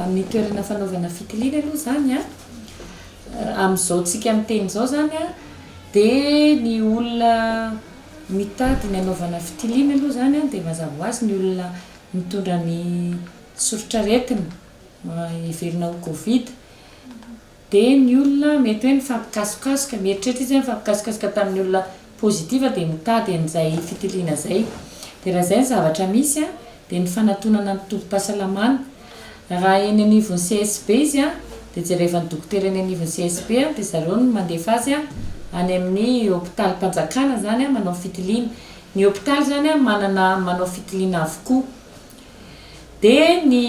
amin'ny toerana fanaovana fitiliana aloha zany amin'izao tsika miteny zao zany dia ny olona mitady ny anaovana fitiliana aloha zany dia mazava ho azy ny olona mitondra ny sorotraretina heverina ho covid dia ny olona mety hoe mifampikasokasoka mieritreritra izy mifampikasokasoka tamin'ny olona pozitiva dia mitady an'izay fitiliana zay dia raha zay ny zavatra misy dia ny fanatonana ny tombom-pahasalamana raha eny anivon'ny CSB izy dia jerevan'ny dokotera eny anivon'ny CSB dia zareo no mandefa azy any amin'ny hôpitalim-panjakana zany manao fitiliana ny hôpitaly zany manao fitiliana avokoa dia ny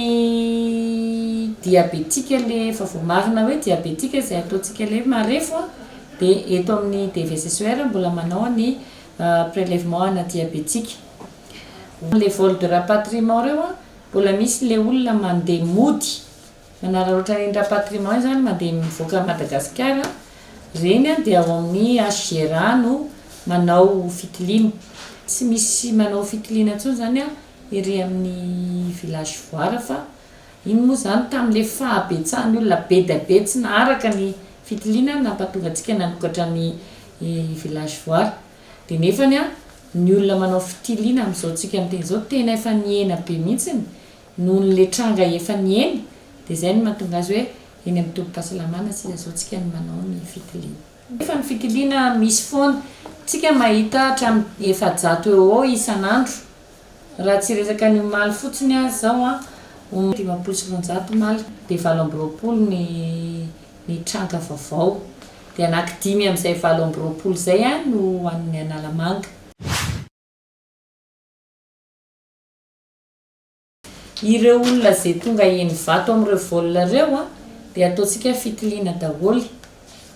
diabetika le efa voamarina hoe diabetika izay ataontsika le marefo dia eto amin'ny DVSSOR mbola manao ny prélèvement ana diabetika. Les vols de rapatriement reo mbola misy le olona mandeha mody manararaotra ny rapatriement zany mandeha mivoaka Madagasikara reny dia ao amin'ny HGRA no manao fitiliana tsy misy manao fitiliana intsony zany ery amin'ny village voara fa iny moa zany tamin'le fahabetsahan'ny olona be dia be tsy naharaka ny fitiliana nampatonga antsika nanokatra ny village voara dia nefany ny olona manao fitiliana amin'izao tsika amin'teny zao tena efa niena be mihitsiny noho ny le tranga efa nieny dia zay no mahatonga azy hoe eny amin'ny tombom-pahasalamana sisa zao tsika ny manao ny fitiliana. Efa ny fitiliana misy foana tsika mahita hatramin'ny 700 eo isan'andro raha tsy resaka ny omaly fotsiny zao 500 omaly dia 720 ny tranga vaovao dia anaky 5 amin'izay 720 zay no hoan'ny Analamanga. Ireo olona zay tonga eny vato amin'ireo vol reo dia ataontsika fitiliana daholo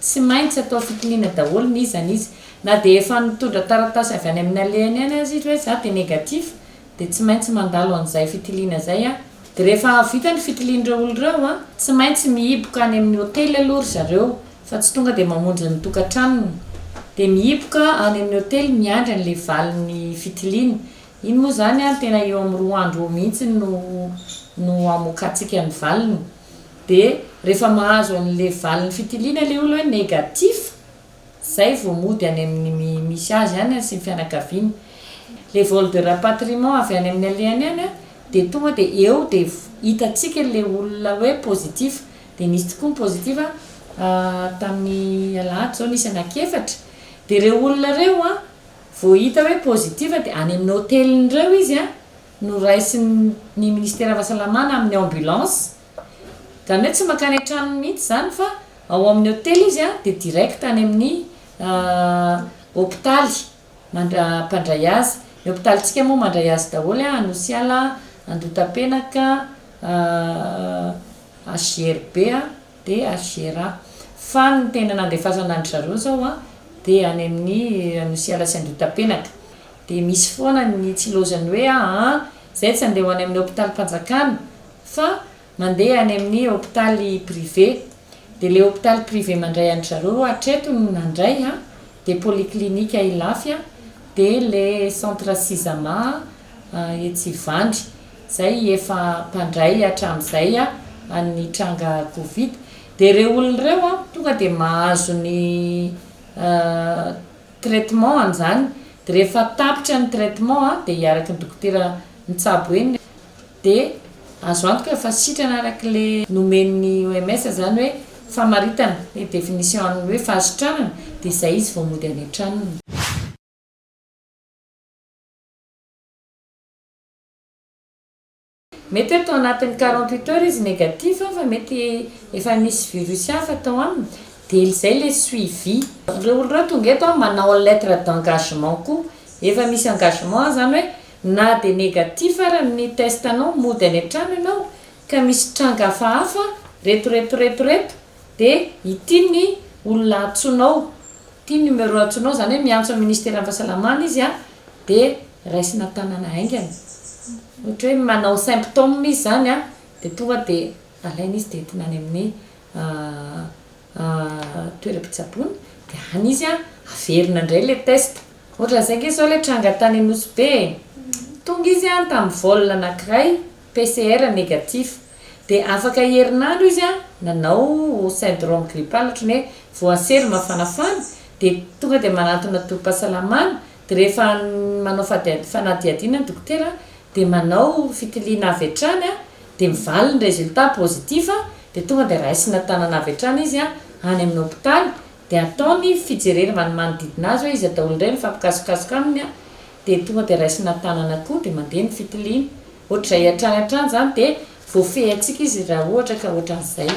tsy maintsy atao fitiliana daholo ny izy na dia efa mitondra taratasy avy any amin'ny alehany any azy hoe za dia négatif dia tsy maintsy mandalo an'izay fitiliana zay dia rehefa vita ny fitilian'ireo olona reo tsy maintsy mihiboka any amin'ny hôtely aloha zareo fa tsy tonga dia mamonjy ny tokantranony dia mihiboka any amin'ny hôtely miandry an'le valin'ny fitiliana iny moa zany tena eo amin'ny 2 andro mihitsy no amokatsika ny valiny dia rehefa mahazo an'le valin'ny fitiliana le olo hoe négatif zay vao mody any amin'ny misy azy any sy ny fianakaviana. Le vol de rapatriement avy any amin'ny alehany any dia tonga dia eo dia hitatsika le olona hoe positif dia nisy tokoa positif tamin'ny alahady zao nisy anankefatra dia ireo olona reo vao hita hoe positif dia any amin'ny hôtelin'ireo izy no raisin'ny ministère fahasalamana amin'ny ambulance zany hoe tsy makany an-trano mihitsy zany fa ao amin'ny hôtely izy dia direct any amin'ny hôpitaly mpandray azy ny hôpitalyntsika moa mandray azy daholo Anosiala, Andotapenaka, HGRB dia HGRA fa ny tena nandefasana ny zareo zao dia any amin'ny Anosiala sy Andotapenaka dia misy foana ny tsy lozany hoe zay tsy andeha ho any amin'ny hôpitalim-panjakana fa mandeha any amin'ny hôpitaly privé dia le hôpitaly privé mandray any zareo hatreto no nandray dia polyclinique Ilafy dia le centre Sizama Etsivandry zay efa mpandray hatramin'izay any tranga covid dia ireo olona ireo tonga dia mahazo ny traitement an'izany dia rehefa tapitra ny traitement dia hiaraka ny dokotera mitsabo eny dia azo antoka fa sitrana araka le nomen'ny OMS zany hoe famaritana ny définition ny hoe fahasitranana dia izay izy vao mody any an-tranony. Mety hoe tao anatin'ny 48 heures izy négatif fa mety efa nisy virus hafa tao aminy dia izay le suivi ireo olona tonga eto manao lettre d'engagement koa efa misy engagement zany hoe na dia négatif ara ny testanao mody any an-trano ianao ka misy tranga hafahafa reto dia ity ny olona atsoinao ity numéro atsoinao zany hoe miantso amin'ny ministère fahasalamana izy dia raisina tanana aingana ohatra hoe manao symptôme izy zany dia tonga dia alaina izy dia entina any amin'ny toeram-pitsaboana dia any izy averina indray le test ohatra zay nge zao le tranga tany Anosy be tonga izy tamin'ny vol anankiray PCR négatif de afaka herinandro izy a nanao syndrome grippal ohatrany hoe voasery mafanafana de tonga de manatona toro-pahasalamana de rehefa manao fanadiadiana ny dokotera de manao fitiliana avy hatrany a de mivaly ny résultat positif de tonga de raisina tanana avy hatrany izy a any amin'ny hôpitaly de ataony fijerena manodidina azy hoe izy daholo indray mifampikasokasoka aminy a de tonga de raisina tanana koa de mandeha ny fitiliana ohatr'izay hatrany zany de voafehy atsika izy raha ohatra ka ohatran'izay